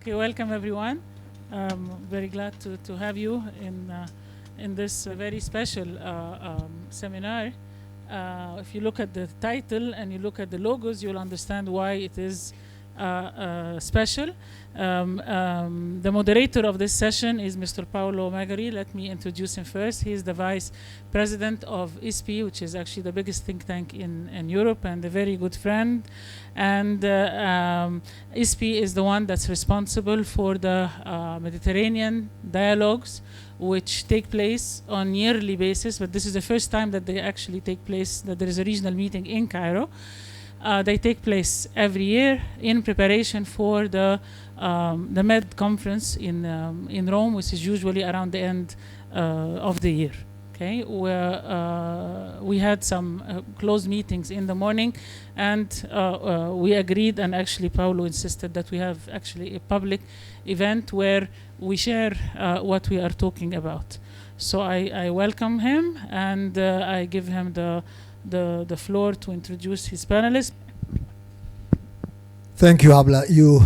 Okay, welcome everyone. Very glad to have you in this very special seminar. If you look at the title and you look at the logos, you'll understand why it is special. The moderator of this session is Mr. Paolo Magri. Let me introduce him first. He is the Vice President of ISPI, which is actually the biggest think tank in Europe and a very good friend. And ISPI is the one that's responsible for the Mediterranean dialogues, which take place on yearly basis, but this is the first time that they actually take place, that there is a regional meeting in Cairo. They take place every year in preparation for the Med conference in Rome, which is usually around the end of the year. Okay, where we had some closed meetings in the morning, and we agreed, and actually Paolo insisted that we have actually a public event where we share what we are talking about. So I welcome him, and I give him the floor to introduce his panelists. Thank you, Abla. You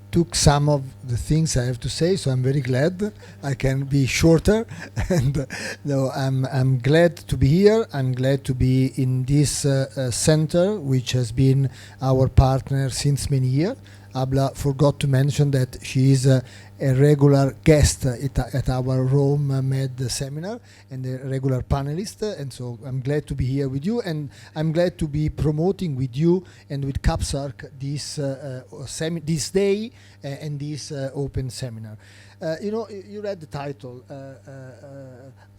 took some of the things I have to say, so I'm very glad I can be shorter. And no, I'm glad to be here. I'm glad to be in this center, which has been our partner since many years. Abla forgot to mention that she is a regular guest at our Rome Med seminar and a regular panelist, and so I'm glad to be here with you, and I'm glad to be promoting with you and with CAPSARC this day and this open seminar. You read the title.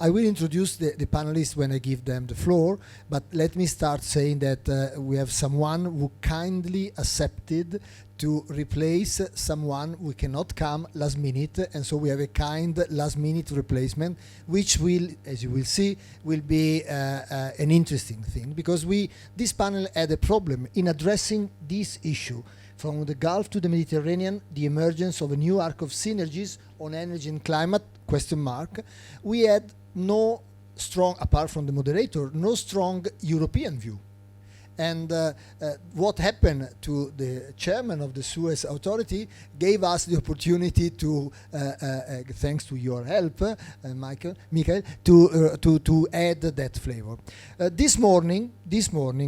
I will introduce the panelists when I give them the floor, but let me start saying that we have someone who kindly accepted to replace someone who cannot come last minute, and so we have a kind last minute replacement, which will, as you will see, will be an interesting thing, because this panel had a problem in addressing this issue. From the Gulf to the Mediterranean, the emergence of a new arc of synergies on energy and climate, ? We had no strong, apart from the moderator, no strong European view. And what happened to the chairman of the Suez authority gave us the opportunity to, thanks to your help, Michael, to add that flavor. This morning,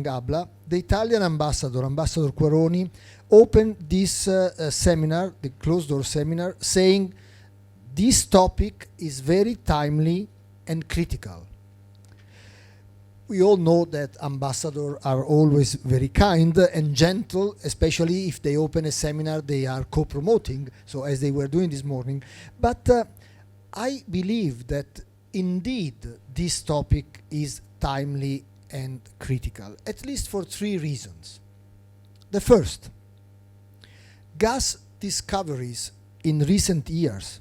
Abla, the Italian ambassador Quaroni, opened this seminar, the closed-door seminar, saying this topic is very timely and critical. We all know that ambassadors are always very kind and gentle, especially if they open a seminar they are co-promoting, so as they were doing this morning. But I believe that indeed this topic is timely and critical, at least for 3 reasons. The first, gas discoveries in recent years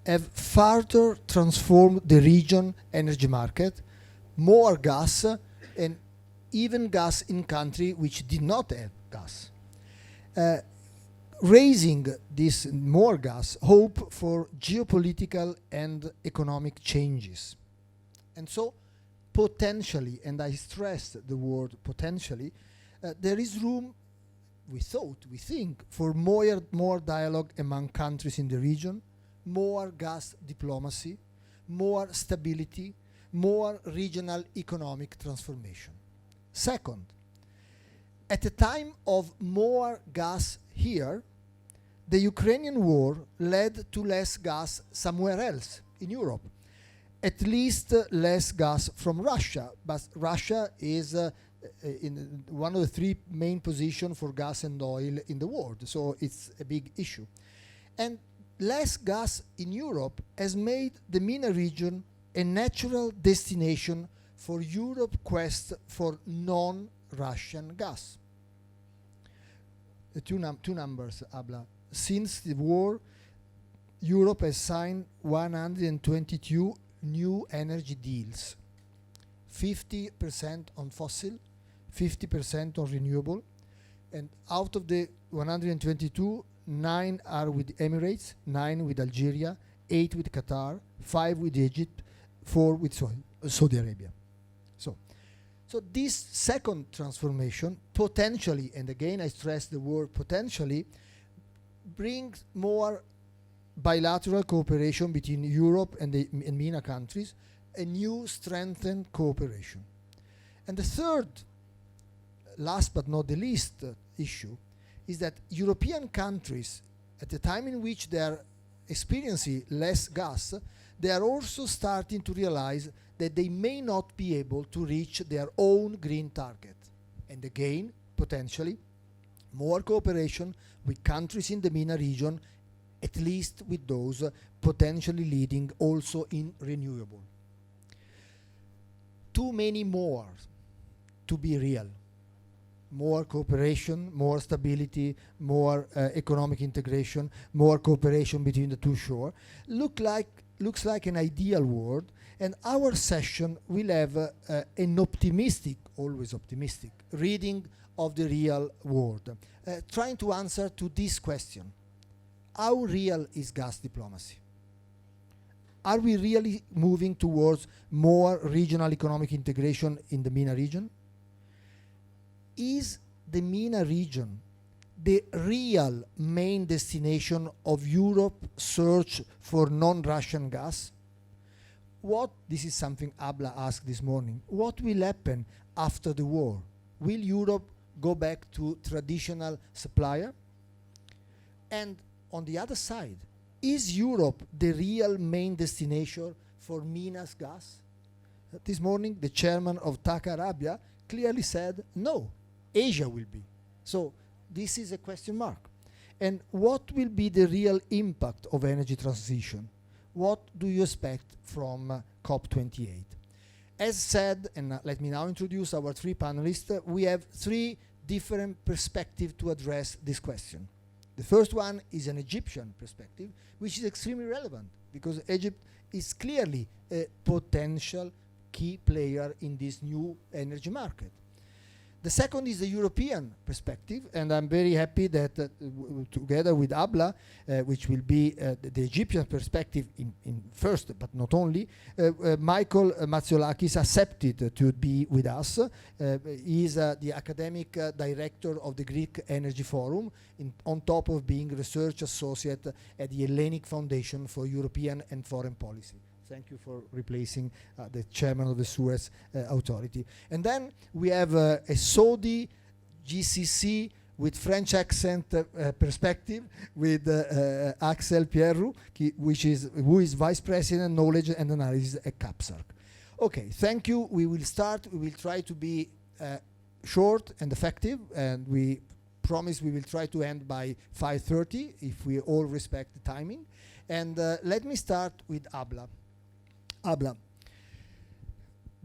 have further transformed the region energy market. More gas, and even gas in countries which did not have gas. Raising this more gas, hope for geopolitical and economic changes. And so potentially, and I stress the word potentially, there is room, we think, for more dialogue among countries in the region, more gas diplomacy, more stability, more regional economic transformation. Second, at a time of more gas here, the Ukrainian war led to less gas somewhere else in Europe. At least less gas from Russia, but Russia is in one of the 3 main positions for gas and oil in the world, so it's a big issue. And less gas in Europe has made the MENA region a natural destination for Europe's quest for non-Russian gas. The two numbers, Abla. Since the war, Europe has signed 122 new energy deals. 50% on fossil, 50% on renewable, and out of the 122, 9 are with Emirates, 9 with Algeria, 8 with Qatar, 5 with Egypt, 4 with Saudi Arabia. So this second transformation potentially, and again I stress the word potentially, brings more bilateral cooperation between Europe and the MENA countries, a new strengthened cooperation. And the third, last but not the least issue, is that European countries, at the time in which they are experiencing less gas, they are also starting to realize that they may not be able to reach their own green target. And again, potentially, more cooperation with countries in the MENA region, at least with those potentially leading also in renewable. Too many more to be real. More cooperation, more stability, more economic integration, more cooperation between the two shores. Looks like an ideal world, and our session will have an optimistic, always optimistic, reading of the real world, trying to answer to this question: how real is gas diplomacy? Are we really moving towards more regional economic integration in the MENA region? Is the MENA region the real main destination of Europe's search for non-Russian gas? This is something Abla asked this morning. What will happen after the war? Will Europe go back to traditional supplier? And on the other side, is Europe the real main destination for MENA's gas? This morning, the chairman of TAC Arabia clearly said, no, Asia will be. So this is a question mark. And what will be the real impact of energy transition? What do you expect from COP28? As said, and let me now introduce our three panelists, we have three different perspectives to address this question. The first one is an Egyptian perspective, which is extremely relevant because Egypt is clearly a potential key player in this new energy market. The second is the European perspective, and I'm very happy that together with Abla, which will be the Egyptian perspective in first, but not only, Mathioulakis accepted to be with us. He is the academic director of the Greek Energy Forum, on top of being research associate at the Hellenic Foundation for European and Foreign Policy. Thank you for replacing the chairman of the Suez authority. And then we have a Saudi GCC with French accent perspective with Axel Pierrou, who is Vice President Knowledge and Analysis at CAPSARC. Okay, thank you. We will start. We will try to be short and effective, and we promise we will try to end by 5:30 if we all respect the timing. And let me start with Abla. Abla,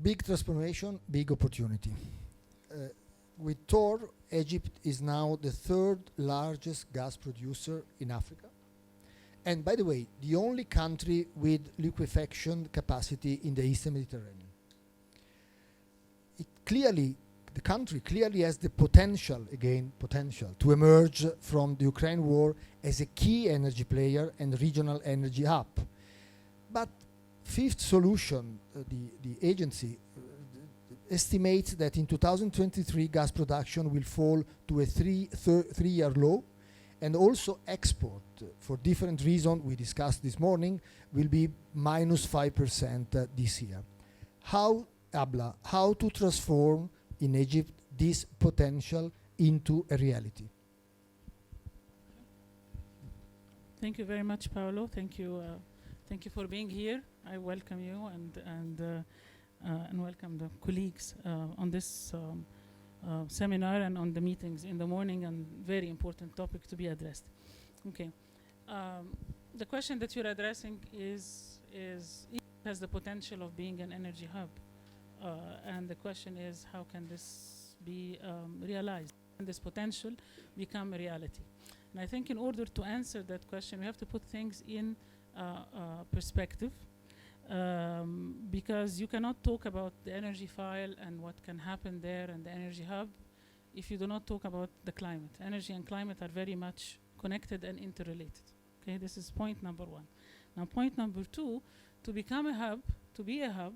big transformation, big opportunity. With Tor, Egypt is now the third largest gas producer in Africa. And by the way, the only country with liquefaction capacity in the Eastern Mediterranean. The country clearly has the potential to emerge from the Ukraine war as a key energy player and regional energy hub. But Fifth Solution, the agency, estimates that in 2023 gas production will fall to a three-year low, and also export, for different reasons we discussed this morning, will be minus 5% this year. How to transform in Egypt this potential into a reality? Thank you very much, Paolo. Thank you for being here. I welcome you and welcome the colleagues on this seminar and on the meetings in the morning, and very important topic to be addressed. Okay, the question that you're addressing is has the potential of being an energy hub, and the question is how can this be realized? Can this potential become a reality? And I think in order to answer that question, we have to put things in perspective, because you cannot talk about the energy file and what can happen there and the energy hub if you do not talk about the climate. Energy and climate are very much connected and interrelated. Okay, this is point number one. Now, point number two, to become a hub, to be a hub,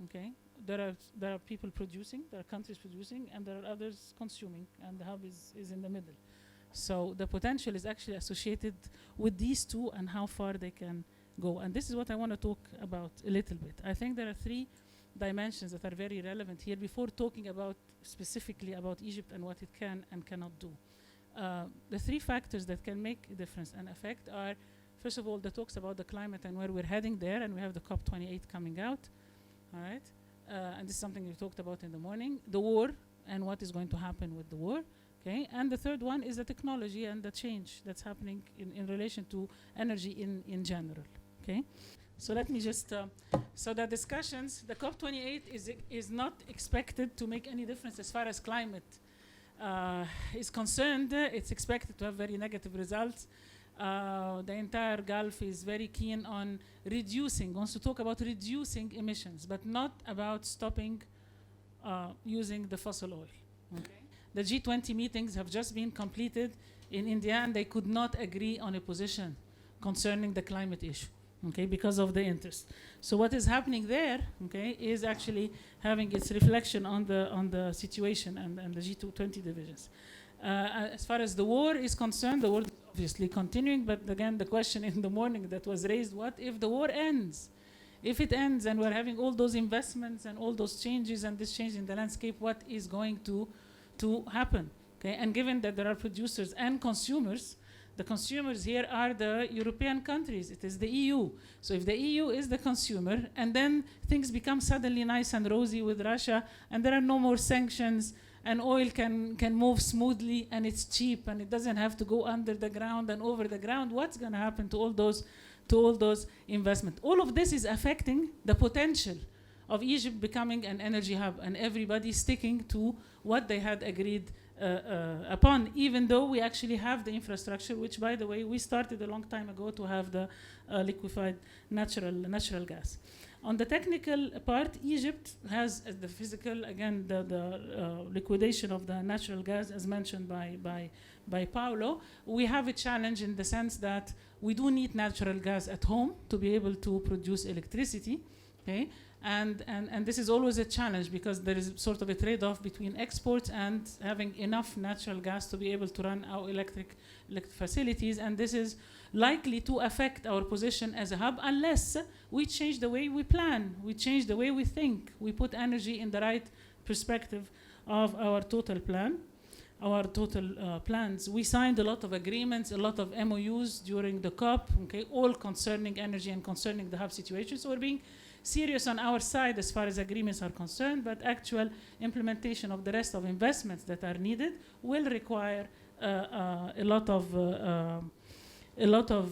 okay, there are people producing, there are countries producing, and there are others consuming, and the hub is in the middle. So the potential is actually associated with these two and how far they can go. And this is what I want to talk about a little bit. I think there are three dimensions that are very relevant here before talking about specifically about Egypt and what it can and cannot do. The three factors that can make a difference and affect are, first of all, the talks about the climate and where we're heading there, and we have the COP28 coming out, all right? And this is something we talked about in the morning. The war and what is going to happen with the war, okay? And the third one is the technology and the change that's happening in relation to energy in general, okay? So let me just, so the discussions, the COP28 is not expected to make any difference as far as climate is concerned. It's expected to have very negative results. The entire Gulf is very keen on reducing, wants to talk about reducing emissions, but not about stopping using the fossil oil. Okay? The G20 meetings have just been completed in India, and they could not agree on a position concerning the climate issue, okay, because of the interest. So what is happening there, okay, is actually having its reflection on the situation and the G20 divisions. As far as the war is concerned, the war is obviously continuing, but again, the question in the morning that was raised, what if the war ends? If it ends and we're having all those investments and all those changes and this change in the landscape, what is going to happen? Okay, and given that there are producers and consumers, the consumers here are the European countries. It is the EU. So if the EU is the consumer, and then things become suddenly nice and rosy with Russia, and there are no more sanctions, and oil can move smoothly, and it's cheap, and it doesn't have to go under the ground and over the ground, what's going to happen to all those investments? All of this is affecting the potential of Egypt becoming an energy hub, and everybody sticking to what they had agreed upon, even though we actually have the infrastructure, which, by the way, we started a long time ago to have the liquefied natural gas. On the technical part, Egypt has the physical, again, the liquidation of the natural gas, as mentioned by Paolo. We have a challenge in the sense that we do need natural gas at home to be able to produce electricity, okay? And this is always a challenge because there is sort of a trade-off between exports and having enough natural gas to be able to run our electric facilities, and this is likely to affect our position as a hub unless we change the way we plan, we change the way we think, we put energy in the right perspective of our total plan, our total plans. We signed a lot of agreements, a lot of MOUs during the COP, okay, all concerning energy and concerning the hub situation. So we're being serious on our side as far as agreements are concerned, but actual implementation of the rest of investments that are needed will require a lot of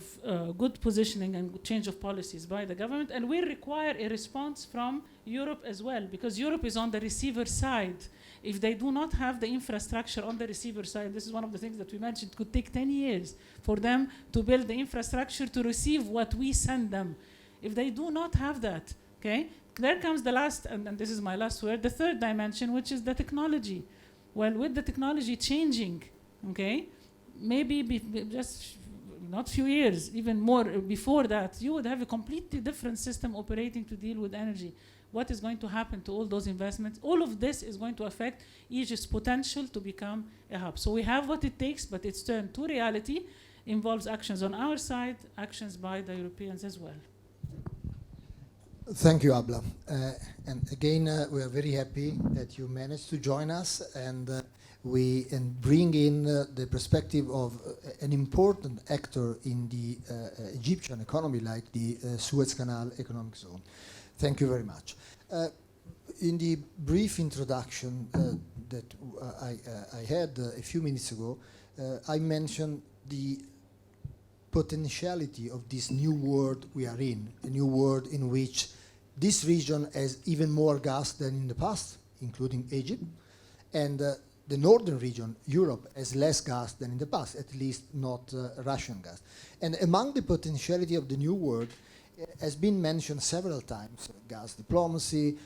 good positioning and change of policies by the government, and will require a response from Europe as well, because Europe is on the receiver side. If they do not have the infrastructure on the receiver side, this is one of the things that we mentioned, it could take 10 years for them to build the infrastructure to receive what we send them. If they do not have that, okay, there comes the last, and this is my last word, the third dimension, which is the technology. Well, with the technology changing, okay, maybe just not few years, even more before that, you would have a completely different system operating to deal with energy. What is going to happen to all those investments? All of this is going to affect Egypt's potential to become a hub. So we have what it takes, but its turn to reality involves actions on our side, actions by the Europeans as well. Thank you, Abla. And again, we are very happy that you managed to join us and bring in the perspective of an important actor in the Egyptian economy, like the Suez Canal economic zone. Thank you very much. In the brief introduction that I had a few minutes ago, I mentioned the potentiality of this new world we are in, a new world in which this region has even more gas than in the past, including Egypt, and the northern region, Europe, has less gas than in the past, at least not Russian gas. And among the potentiality of the new world has been mentioned several times, gas diplomacy,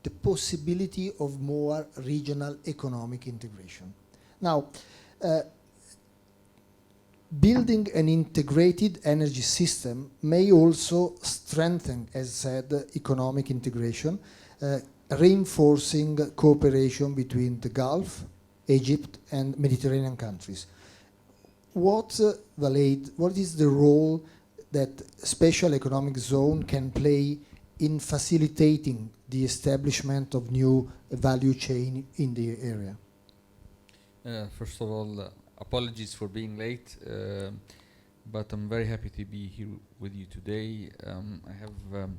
the possibility of more regional economic integration. Now, building an integrated energy system may also strengthen, as said, economic integration, reinforcing cooperation between the Gulf, Egypt, and Mediterranean countries. Waleid, what is the role that special economic zone can play in facilitating the establishment of new value chain in the area? First of all, apologies for being late, but I'm very happy to be here with you today. I have,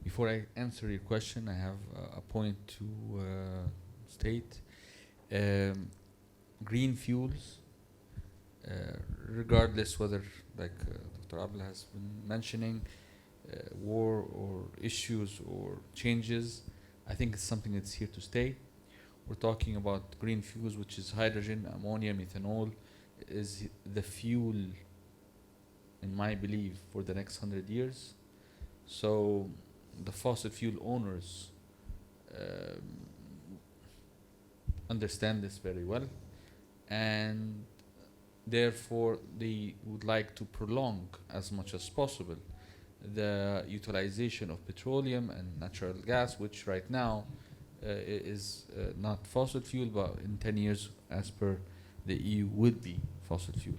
before I answer your question, I have a point to state. Green fuels, regardless whether, like Dr. Abla has been mentioning, war or issues or changes, I think it's something that's here to stay. We're talking about green fuels, which is hydrogen, ammonia, methanol, is the fuel, in my belief, for the next 100 years. So the fossil fuel owners understand this very well, and therefore they would like to prolong as much as possible the utilization of petroleum and natural gas, which right now is not fossil fuel, but in 10 years, as per the EU, would be fossil fuel.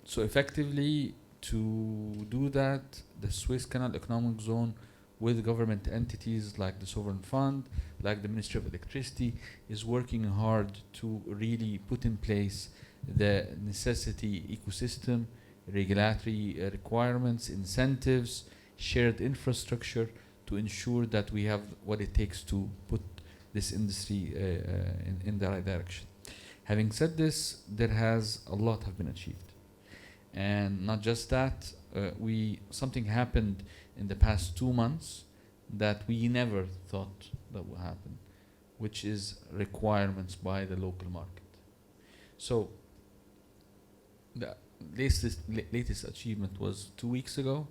So effectively, to do that, the Suez Canal Economic Zone, with government entities like the Sovereign Fund, like the Ministry of Electricity, is working hard to really put in place the necessity ecosystem, regulatory requirements, incentives, shared infrastructure, to ensure that we have what it takes to put this industry in the right direction. Having said this, a lot have been achieved. And not just that, something happened in the past 2 months that we never thought that would happen, which is requirements by the local market. So the latest achievement was 2 weeks ago,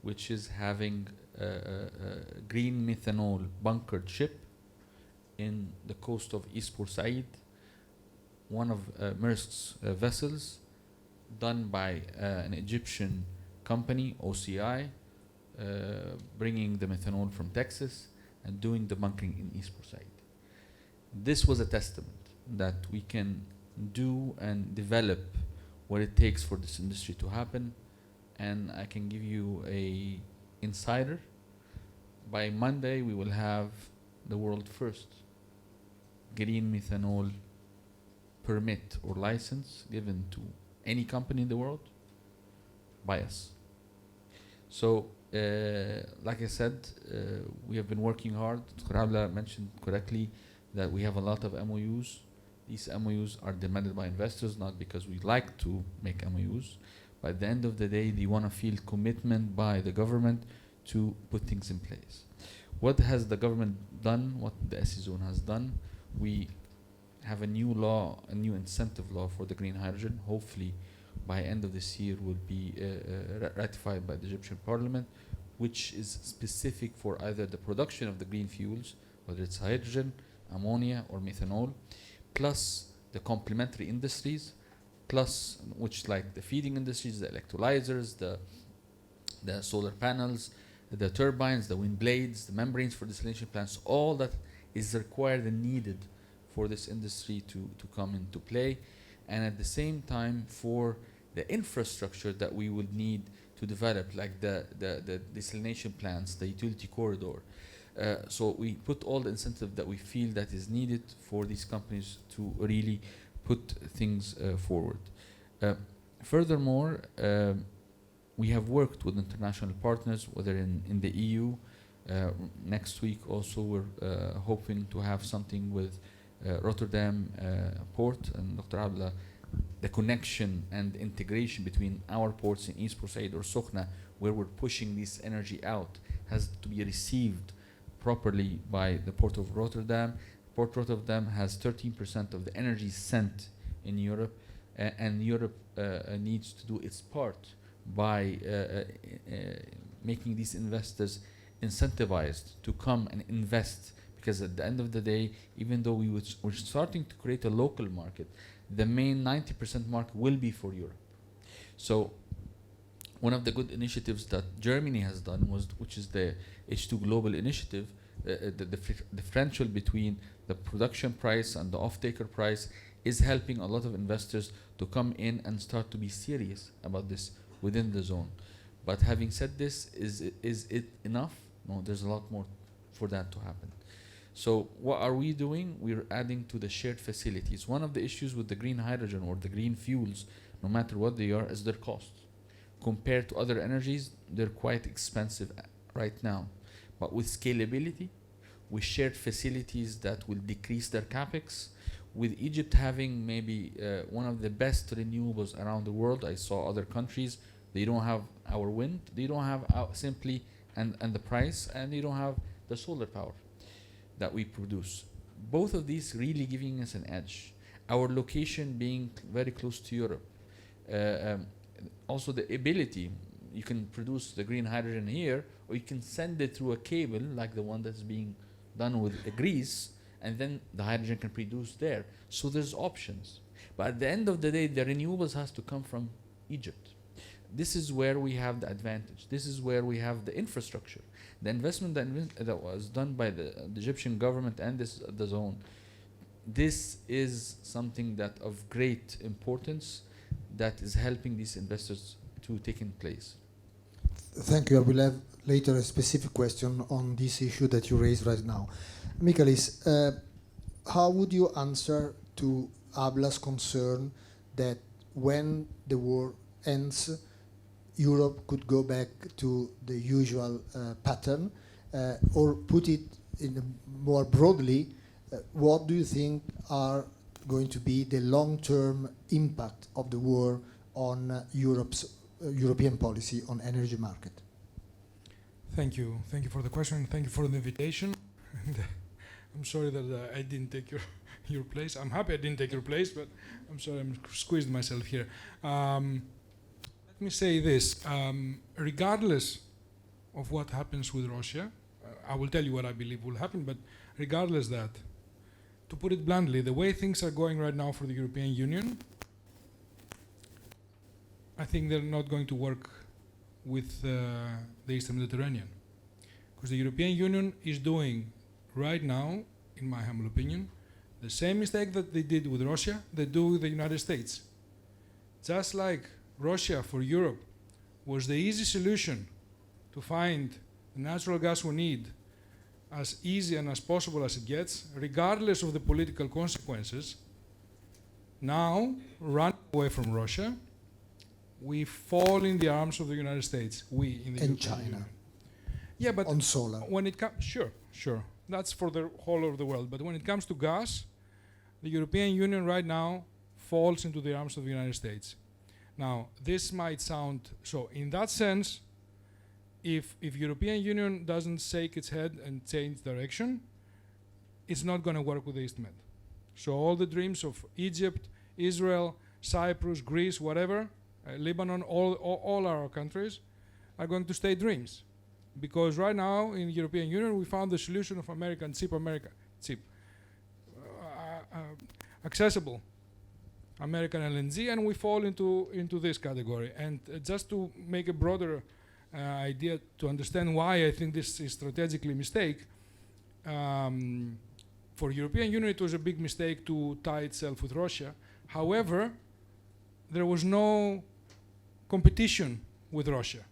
which is having a green methanol bunkered ship in the coast of East Port Said, one of Maersk's vessels, done by an Egyptian company, OCI, bringing the methanol from Texas and doing the bunkering in East Port Said. This was a testament that we can do and develop what it takes for this industry to happen. And I can give you a insider. By Monday, we will have the world first green methanol permit or license given to any company in the world by us. So, like I said, we have been working hard. Dr. Abla mentioned correctly that we have a lot of MOUs. These MOUs are demanded by investors, not because we like to make MOUs, but at the end of the day, they want to feel commitment by the government to put things in place. What has the government done? What the ECES zone has done? We have a new law, a new incentive law for the green hydrogen. Hopefully, by end of this year, will be ratified by the Egyptian Parliament, which is specific for either the production of the green fuels, whether it's hydrogen, ammonia, or methanol, plus the complementary industries, plus which like the feeding industries, the electrolyzers, the solar panels, the turbines, the wind blades, the membranes for desalination plants, all that is required and needed for this industry to come into play. And at the same time, for the infrastructure that we would need to develop, like the desalination plants, the utility corridor. So we put all the incentive that we feel that is needed for these companies to really put things forward. Furthermore, we have worked with international partners, whether in the EU. Next week also we're hoping to have something with Rotterdam port, and Dr. Abla, the connection and integration between our ports in East Port Said or Sokhna, where we're pushing this energy out, has to be received properly by the Port of Rotterdam. Port Rotterdam has 13% of the energy sent in Europe, and Europe needs to do its part by making these investors incentivized to come and invest, because at the end of the day, even though we're starting to create a local market, the main 90% market will be for Europe. So one of the good initiatives that Germany has done which is the H2 Global Initiative, the differential between the production price and the off-taker price is helping a lot of investors to come in and start to be serious about this within the zone. But having said this, is it enough? No, there's a lot more for that to happen. So what are we doing? We're adding to the shared facilities. One of the issues with the green hydrogen or the green fuels, no matter what they are, is their cost. Compared to other energies, they're quite expensive right now. But with scalability, with shared facilities that will decrease their capex, with Egypt having maybe one of the best renewables around the world. I saw other countries, they don't have our wind, they don't have simply and the price, and they don't have the solar power that we produce. Both of these really giving us an edge. Our location being very close to Europe. Also the ability, you can produce the green hydrogen here, or you can send it through a cable like the one that's being done with Greece, and then the hydrogen can produce there. So there's options. But at the end of the day, the renewables has to come from Egypt. This is where we have the advantage. This is where we have the infrastructure. The investment that was done by the Egyptian government and the zone, this is something that of great importance that is helping these investors to take in place. Thank you. I will have later a specific question on this issue that you raised right now. Michalis, how would you answer to Abla's concern that when the war ends, Europe could go back to the usual pattern, or put it in more broadly, what do you think are going to be the long-term impact of the war on Europe's European policy on energy market? Thank you. Thank you for the question. Thank you for the invitation. And, I'm sorry that I didn't take your place. I'm happy I didn't take your place, but I'm sorry I'm squeezed myself here. Let me say this. Regardless of what happens with Russia, I will tell you what I believe will happen, but regardless that, to put it bluntly, the way things are going right now for the European Union, I think they're not going to work with the Eastern Mediterranean. Because the European Union is doing right now, in my humble opinion, the same mistake that they did with Russia, they do with the United States. Just like Russia for Europe was the easy solution to find the natural gas we need as easy and as possible as it gets, regardless of the political consequences, now, run away from Russia, we fall in the arms of the United States. We in the and European China. Union. Yeah, but On solar. when it comes, sure, that's for the whole of the world. But when it comes to gas, the European Union right now falls into the arms of the United States. Now, this might sound so. In that sense, if European Union doesn't shake its head and change direction, it's not going to work with the East Med. So all the dreams of Egypt, Israel, Cyprus, Greece, whatever, Lebanon, all our countries are going to stay dreams. Because right now in the European Union we found the solution of accessible American LNG, and we fall into this category. And just to make a broader idea to understand why I think this is strategically a mistake, for European Union it was a big mistake to tie itself with Russia. However, there was no competition with Russia.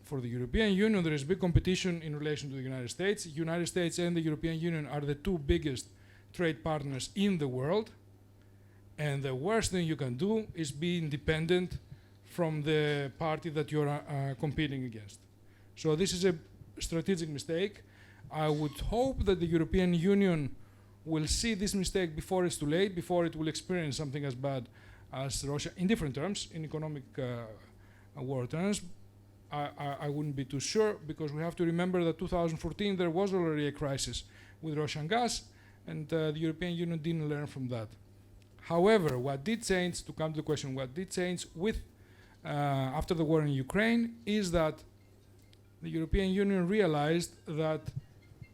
For the European Union, there is big competition in relation to the United States. The United States and the European Union are the two biggest trade partners in the world. And the worst thing you can do is be independent from the party that you're competing against. So this is a strategic mistake. I would hope that the European Union will see this mistake before it's too late, before it will experience something as bad as Russia, in different terms, in economic war terms. I wouldn't be too sure, because we have to remember that 2014 there was already a crisis with Russian gas, and the European Union didn't learn from that. However, what did change, to come to the question, what did change with after the war in Ukraine is that the European Union realized that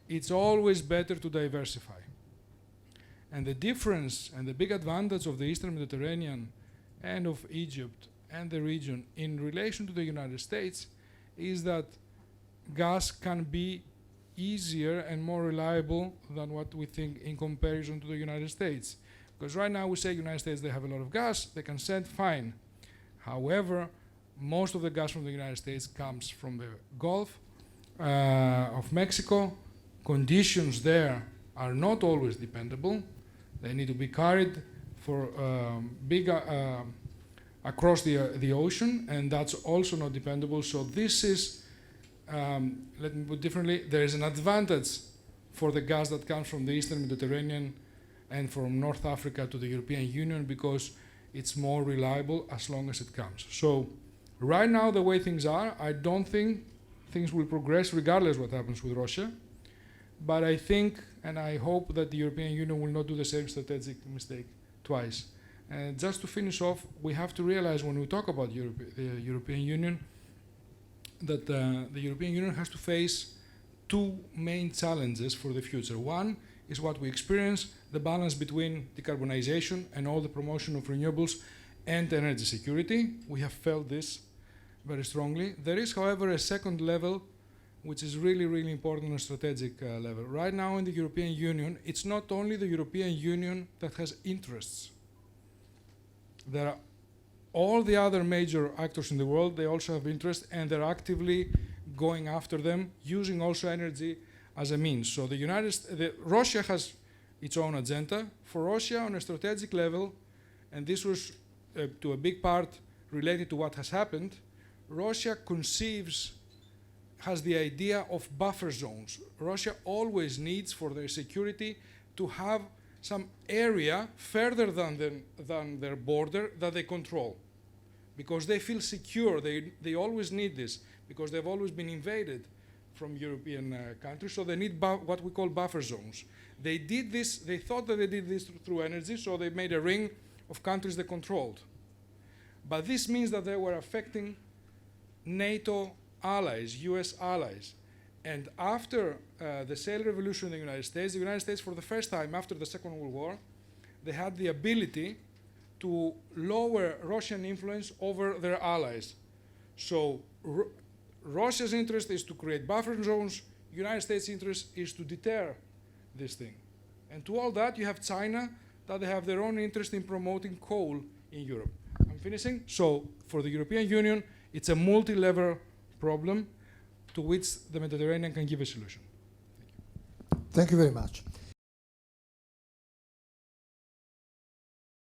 it's always better to diversify. And the difference and the big advantage of the Eastern Mediterranean and of Egypt and the region in relation to the United States is that gas can be easier and more reliable than what we think in comparison to the United States. Because right now we say United States, they have a lot of gas, they can send, fine. However, most of the gas from the United States comes from the Gulf of Mexico. Conditions there are not always dependable. They need to be carried for across the ocean, and that's also not dependable. So this is, let me put differently, there is an advantage for the gas that comes from the Eastern Mediterranean and from North Africa to the European Union because it's more reliable as long as it comes. So right now, the way things are, I don't think things will progress regardless what happens with Russia. But I think, and I hope that the European Union will not do the same strategic mistake twice. And just to finish off, we have to realize when we talk about the European Union that the European Union has to face two main challenges for the future. One is what we experience, the balance between decarbonization and all the promotion of renewables and energy security. We have felt this very strongly. There is, however, a second level which is really, really important on a strategic level. Right now in the European Union, it's not only the European Union that has interests. There are all the other major actors in the world, they also have interests, and they're actively going after them, using also energy as a means. So Russia has its own agenda. For Russia, on a strategic level, and this was to a big part related to what has happened, Russia has the idea of buffer zones. Russia always needs for their security to have some area further than their border that they control. Because they feel secure, they always need this, because they've always been invaded from European countries, so they need what we call buffer zones. They did this, they thought that they did this through energy, so they made a ring of countries they controlled. But this means that they were affecting NATO allies, US allies. And after the shale revolution in the United States, for the first time after the Second World War, they had the ability to lower Russian influence over their allies. So Russia's interest is to create buffer zones, United States' interest is to deter this thing. And to all that, you have China, that they have their own interest in promoting coal in Europe. I'm finishing. So for the European Union, it's a multi-level problem to which the Mediterranean can give a solution. Thank you very much.